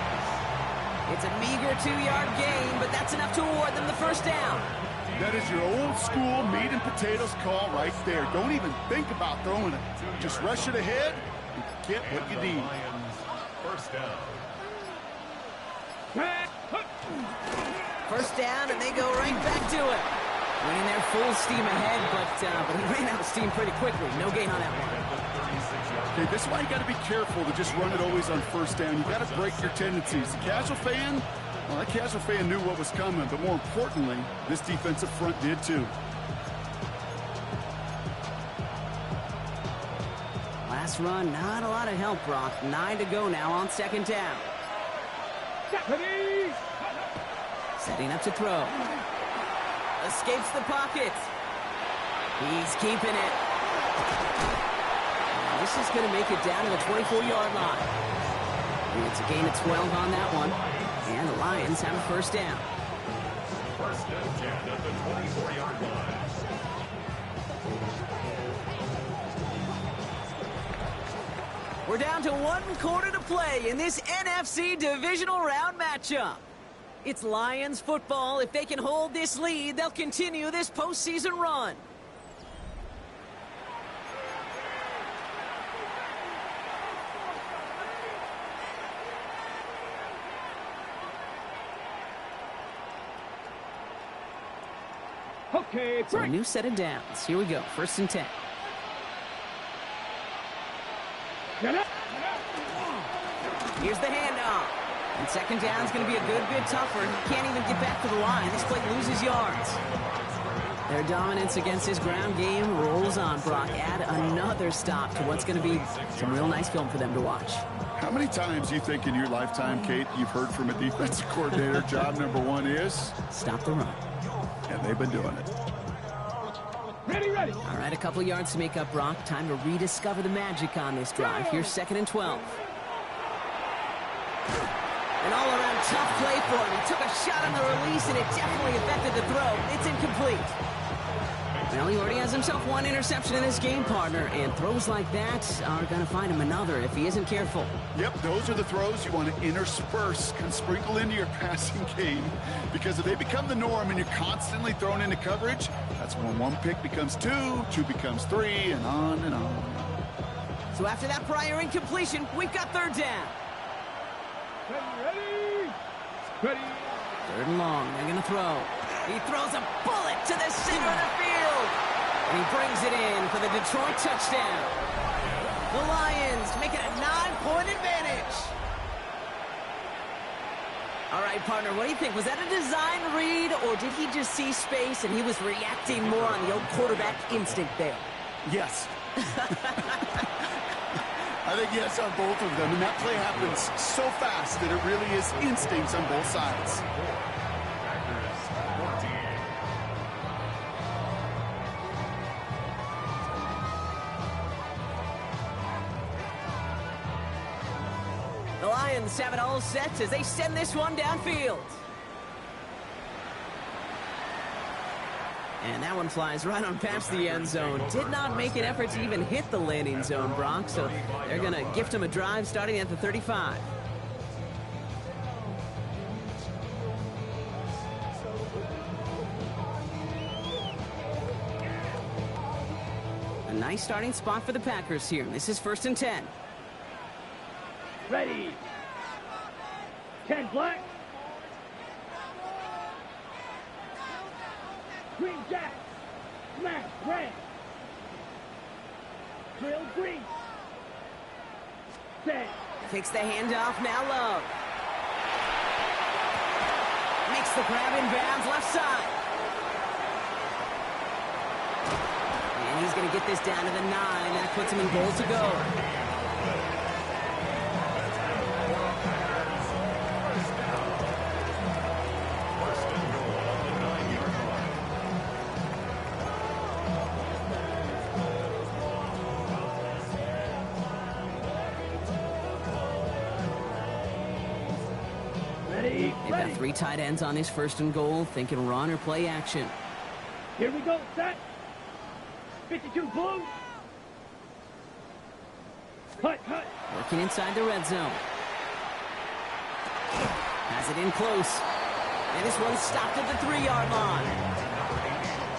[SPEAKER 4] It's a meager 2-yard gain, but that's enough to award them the first down.
[SPEAKER 7] That is your old school meat and potatoes call right there. Don't even think about throwing it. Just rush it ahead and get what you need.
[SPEAKER 1] First down.
[SPEAKER 4] First down, and they go right back to it. Running their full steam ahead, but he ran out of steam pretty quickly. No gain on that one.
[SPEAKER 7] Okay, this is why you got to be careful to just run it always on first down. You got to break your tendencies. The casual fan, well, that casual fan knew what was coming, but more importantly, this defensive front did too.
[SPEAKER 4] Last run, not a lot of help, Brock. 9 to go now on 2nd down.
[SPEAKER 6] Ready?
[SPEAKER 4] Setting up to throw. Escapes the pocket. He's keeping it. This is going to make it down to the 24-yard line. And it's a gain of 12 on that one. And the Lions have a first down.
[SPEAKER 1] First and 10 at the 24-yard line.
[SPEAKER 4] We're down to 1 quarter to play in this NFC divisional round matchup. It's Lions football. If they can hold this lead, they'll continue this postseason run.
[SPEAKER 6] Okay,
[SPEAKER 4] So a new set of downs. Here we go. 1st and 10.
[SPEAKER 6] Get up.
[SPEAKER 4] Here's the handoff. And 2nd down is going to be a good bit tougher. He can't even get back to the line. This play loses yards. Their dominance against his ground game rolls on, Brock. Add another stop to what's going to be some real nice film for them to watch.
[SPEAKER 7] How many times do you think in your lifetime, Kate, you've heard from a defensive coordinator, job number 1 is?
[SPEAKER 4] Stop the run.
[SPEAKER 7] And they've been doing it.
[SPEAKER 6] Ready, ready.
[SPEAKER 4] All right, a couple yards to make up, Brock. Time to rediscover the magic on this drive. Here's 2nd and 12. An all-around tough play for him. He took a shot on the release, and it definitely affected the throw. It's incomplete. Well, he already has himself 1 interception in this game, partner, and throws like that are going to find him another if he isn't careful.
[SPEAKER 7] Yep, those are the throws you want to intersperse and sprinkle into your passing game, because if they become the norm and you're constantly thrown into coverage, that's when 1 pick becomes 2, 2 becomes 3, and on and on.
[SPEAKER 4] So after that prior incompletion, we've got 3rd down.
[SPEAKER 6] Ready? Ready?
[SPEAKER 4] 3rd and long. They're going to throw. He throws a bullet to the center of the field. And he brings it in for the Detroit touchdown. The Lions make it a 9-point advantage. All right, partner, what do you think? Was that a design read, or did he just see space and he was reacting more on the old quarterback instinct there?
[SPEAKER 7] Yes. I think yes on both of them, and that play happens so fast that it really is instincts on both sides.
[SPEAKER 4] The Lions have it all set as they send this one downfield. And that one flies right on past the end zone. Did not make an effort to even hit the landing zone, Brock, so they're going to gift him a drive starting at the 35. A nice starting spot for the Packers here. This is 1st and 10.
[SPEAKER 6] Ready. 10 black. Green jack. Smash red. Drill green. Set.
[SPEAKER 4] Kicks the handoff, now Love. Makes the grab in bounds, left side. And he's going to get this down to the 9. That puts him in goal to go. They've got 3 tight ends on this 1st and goal, thinking run or play action.
[SPEAKER 6] Here we go, set. 52 blue. Cut.
[SPEAKER 4] Working inside the red zone. Has it in close. And this one's stopped at the 3-yard line.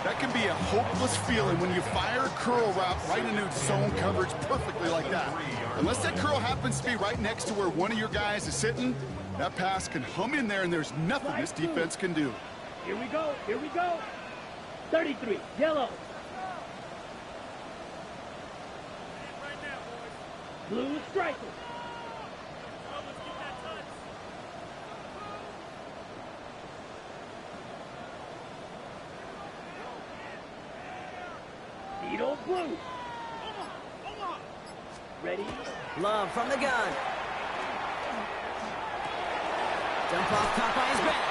[SPEAKER 7] That can be a hopeless feeling when you fire a curl route right into zone coverage perfectly like that. Unless that curl happens to be right next to where one of your guys is sitting, that pass can hum in there and there's nothing this defense can do.
[SPEAKER 6] Here we go. 33, yellow. Blue striker. Needle blue. Ready?
[SPEAKER 4] Love from the gun. Dump off, caught by his back.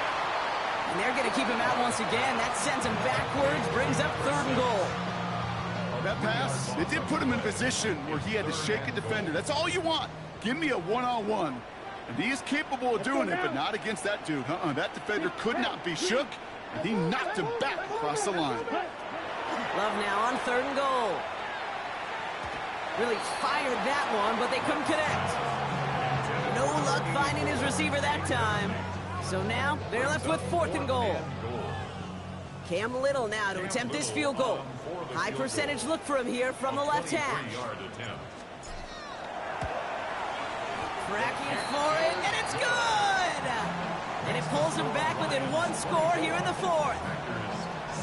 [SPEAKER 4] And they're going to keep him out once again. That sends him backwards, brings up 3rd and goal.
[SPEAKER 7] That pass, it did put him in a position where he had to shake a defender. That's all you want. Give me a one-on-one. And he is capable of doing it, but not against that dude. That defender could not be shook, and he knocked him back across the line.
[SPEAKER 4] Love now on 3rd and goal. Really fired that one, but they couldn't connect. No luck finding his receiver that time. So now they're left with 4th and goal. Cam Little now to attempt this field goal. High percentage look for him here from the left hash. Cracking for it, and it's good! And it pulls him back within 1 score here in the 4th.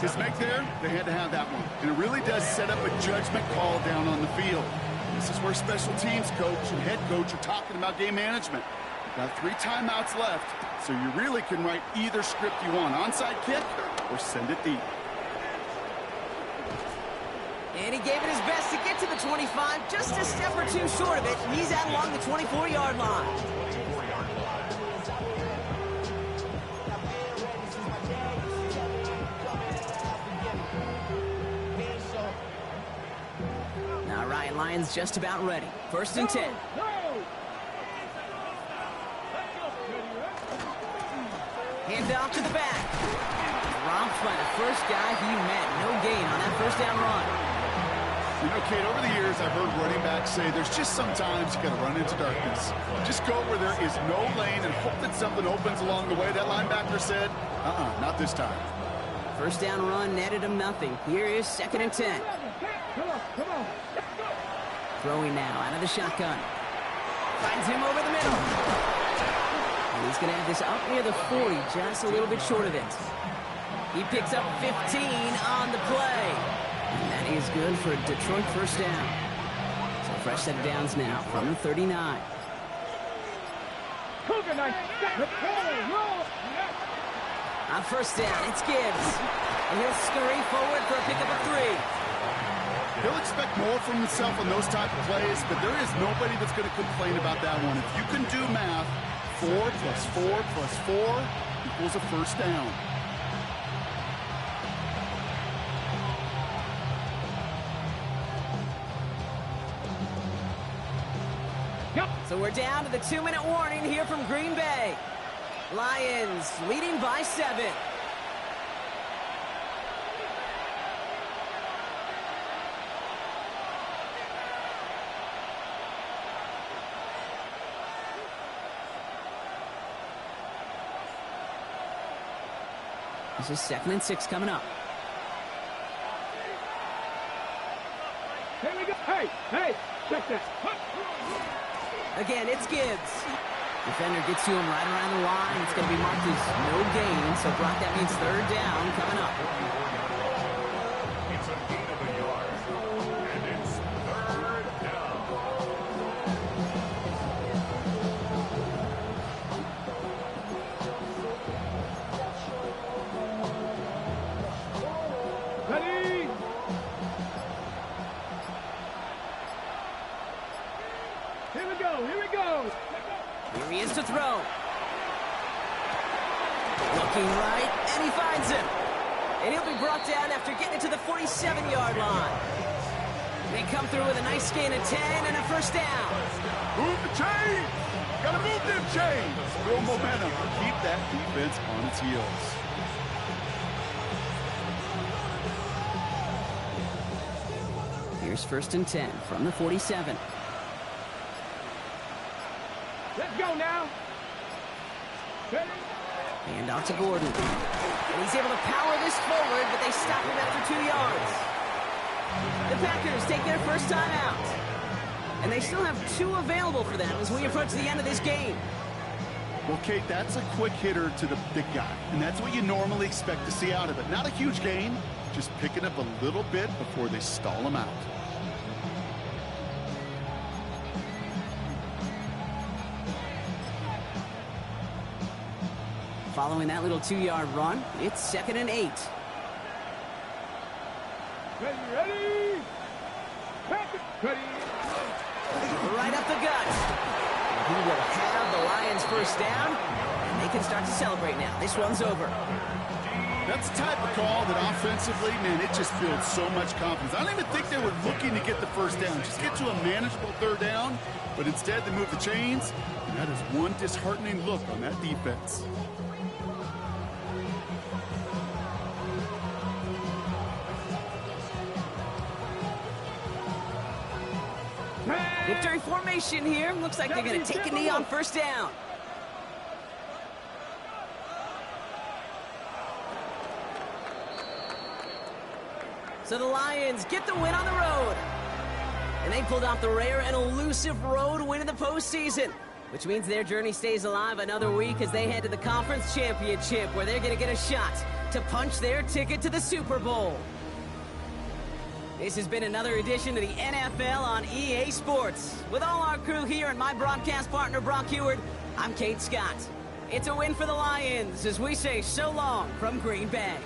[SPEAKER 7] His make there, they had to have that one. And it really does set up a judgment call down on the field. This is where special teams coach and head coach are talking about game management. You've got 3 timeouts left, so you really can write either script you want. Onside kick or send it deep.
[SPEAKER 4] And he gave it his best to get to the 25, just a step or 2 short of it. He's out along the 24-yard line. Now Ryan Lyons just about ready. 1st and 10. Hand off to the back. Romped by the first guy he met. No gain on that 1st down run.
[SPEAKER 7] You know, Kate, over the years, I've heard running backs say there's just sometimes you got to run into darkness. Just go where there is no lane and hope that something opens along the way. That linebacker said, not this time.
[SPEAKER 4] 1st down run netted him nothing. Here is 2nd and 10. Throwing now out of the shotgun. Finds him over the middle. And he's going to have this up near the 40, just a little bit short of it. He picks up 15 on the play. And that is good for Detroit 1st down. So fresh set of downs now from the 39.
[SPEAKER 6] Cougar nice. Roll.
[SPEAKER 4] On 1st down, it's Gibbs. And he'll scurry forward for a pickup of 3.
[SPEAKER 7] He'll expect more from himself on those type of plays, but there is nobody that's going to complain about that one. If you can do math, 4 plus 4 plus 4 equals a 1st down.
[SPEAKER 4] So we're down to the 2-minute warning here from Green Bay. Lions leading by 7. This is 2nd and 6 coming up.
[SPEAKER 6] Here we go. Hey, check that.
[SPEAKER 4] Again, it's Gibbs. Defender gets to him right around the line. It's going to be marked as no gain. So, Brock, that means 3rd down coming up.
[SPEAKER 1] It's a gain of a yard. And it's 3rd down.
[SPEAKER 6] Ready? Here we go.
[SPEAKER 4] Here he is to throw. Looking right, and he finds him. And he'll be brought down after getting it to the 47-yard line. They come through with a nice gain of 10 and a 1st down.
[SPEAKER 7] Move the chains! Gotta move them chains! Build momentum. Keep that defense on its heels.
[SPEAKER 4] Here's 1st and 10 from the 47.
[SPEAKER 6] Let's go now. Ready?
[SPEAKER 4] Hand off to Gordon. And he's able to power this forward, but they stop him after 2 yards. The Packers take their first time out. And they still have 2 available for them as we approach the end of this game.
[SPEAKER 7] Well, Kate, that's a quick hitter to the big guy. And that's what you normally expect to see out of it. Not a huge gain, just picking up a little bit before they stall him out.
[SPEAKER 4] Following that little 2-yard run, it's 2nd and 8.
[SPEAKER 6] Ready? Ready?
[SPEAKER 4] Right up the gut. He will have the Lions first down, and they can start to celebrate now. This one's over.
[SPEAKER 7] That's the type of call that offensively, man, it just builds so much confidence. I don't even think they were looking to get the first down. Just get to a manageable 3rd down, but instead they move the chains, and that is one disheartening look on that defense.
[SPEAKER 4] Victory formation here. Looks like they're going to take a knee on 1st down. So the Lions get the win on the road. And they pulled off the rare and elusive road win in the postseason, which means their journey stays alive another week as they head to the conference championship, where they're going to get a shot to punch their ticket to the Super Bowl. This has been another edition of the NFL on EA Sports. With all our crew here and my broadcast partner, Brock Heward, I'm Kate Scott. It's a win for the Lions as we say so long from Green Bay.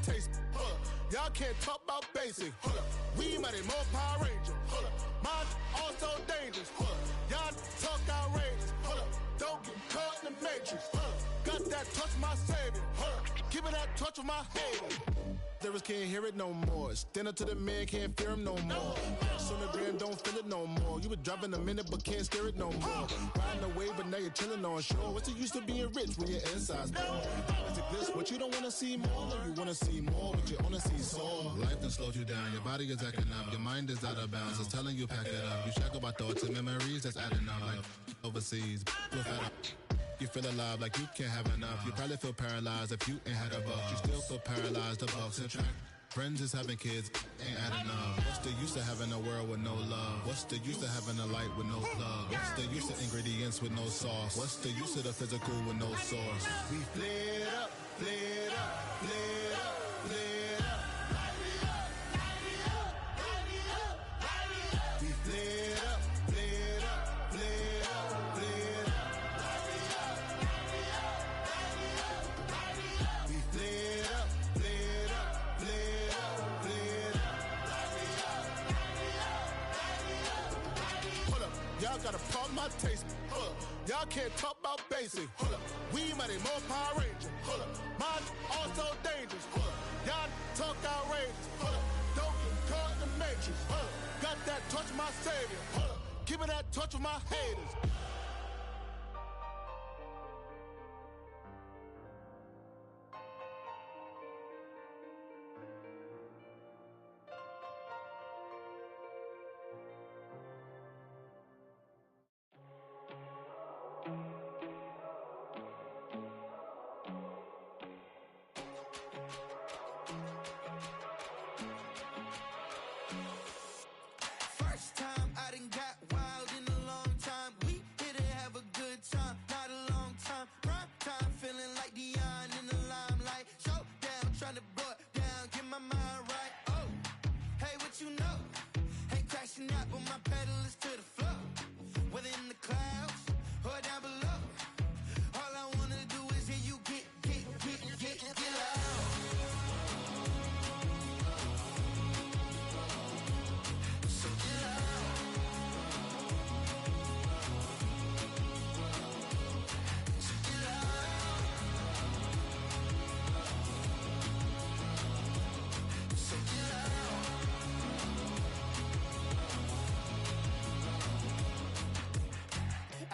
[SPEAKER 3] taste. Hold up. Y'all can't talk about basic. Hold up. We mighty more Power Ranger. Hold up. Mine also dangerous. Hold up. Y'all talk outrageous. Hold up. Don't get caught in the matrix. Hold up. Got that touch my savior. Hold up. Give me that touch of my haters. Lyrics can't hear it no more. Stand up to the man, can't fear him no more. Sonogram don't feel it no more. You been driving a minute but can't steer it no more. Riding away but now you're chilling on shore. What's the use of being rich when your inside's poor? Is it this what you don't wanna see more? No, you wanna see more but you wanna see sore.
[SPEAKER 8] Life done slowed you down, your body is acting up. Your mind is out of bounds, it's telling you pack it up. You shackle by thoughts and memories that's adding up. Like overseas, you feel alive like you can't have enough. You probably feel paralyzed if you ain't had a buck. You still feel paralyzed above subtract. Friends is having kids, ain't adding up. What's the use of having a world with no love? What's the use of having a light with no plug? What's the use of ingredients with no sauce? What's the use of the physical with no source?
[SPEAKER 3] We flared up, flared up, flared up, flared up. We flared up, flared up, flared up, flared up. We flared up, flared up, flared up, flared up. Hold up, y'all got a problem, my taste. Hold up, y'all can't talk about basic. Hold up, we mighty more Power Ranger. Hold up, mine also dangerous. Hold up, y'all talk outrageous. Hold up, don't get caught in the matrix. Hold up, got that touch of my savior. Hold up, give me that touch of my haters. First time I done got wild in a long time. We here to have a good time, not a long time. Prime time, feeling like Dion in the limelight. Showdown, trying to blow it down, get my mind right. Oh, hey, what you know? Ain't crashing out, but my pedal is to the floor. Whether in the clouds or down below, all I wanna do is hear you get loud.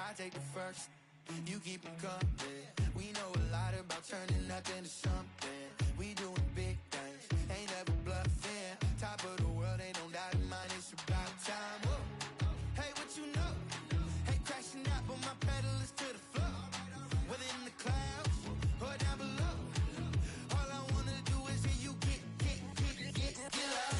[SPEAKER 3] I take the first, you keep them coming. We know a lot about turning nothing to something. We doing big things, ain't never bluffing. Top of the world, ain't no doubt in mine, it's about time. Whoa. Hey, what you know? Ain't crashing out, but my pedal is to the floor. Whether in the clouds or down below, all I wanna do is hear you get loud.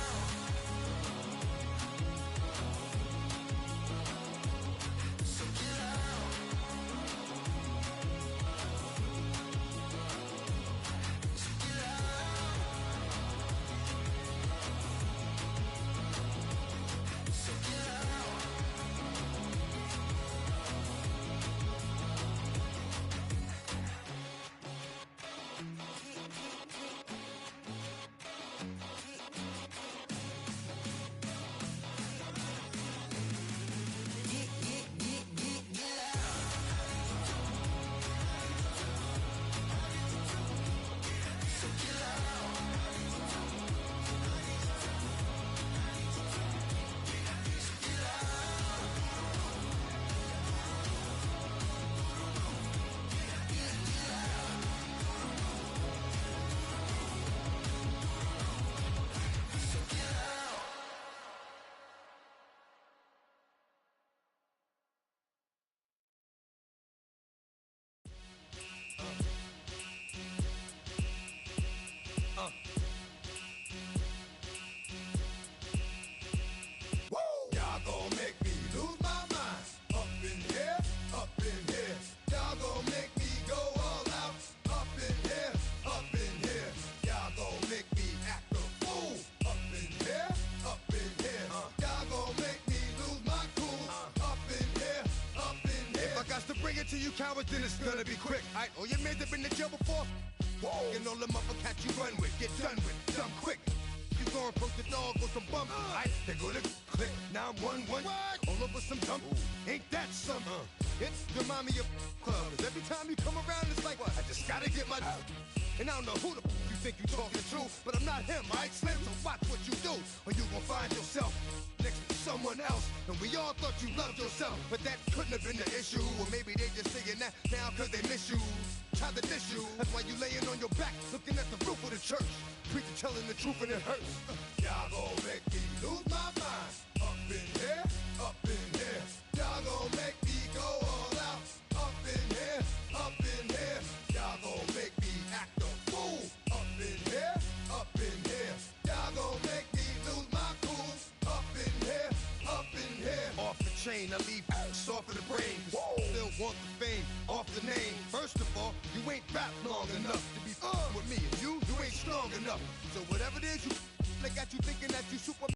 [SPEAKER 9] Y'all gon' make me lose my mind. Up in here, up in here. Y'all gon' make me go all out. Up in here, up in here. Y'all gon' make me act a fool. Up in here, up in here. Y'all gon' make me lose my cool. Up in here, up in here. If I got to bring it to you cowards, then it's gonna be quick. Oh, you made it in the jail before? And all them other cats you run with, get done with, dumb quick. You gon' approach the dog with some bump, right? They go to click 911. All over some dump. Ain't that something? It's the mommy of club. 'Cause every time you come around, it's like, I just gotta get my. And I don't know who the you think you talking to, but I'm not him, right? Slim, so watch what you do, or you gon' find yourself next to someone else. And we all thought you loved yourself, but that couldn't have been the issue. Or maybe they just saying that now 'cause they miss you. Try to diss you. That's why you laying on your back, looking at the roof of the church. Preacher telling the truth and it hurts. Y'all gon' make me lose my mind. Up in here, up in here. Y'all gon' make me go all out. Up in here, up in here. Y'all gon' make me act a fool. Up in here, up in here. Y'all gon' make me lose my cool. Up in here, up in here. Off the chain, I leave soft in the brain. Still want the fame, off the name. First of all, you ain't rap long enough to be with me. And you ain't strong enough. So whatever it is you they got you thinking that you super.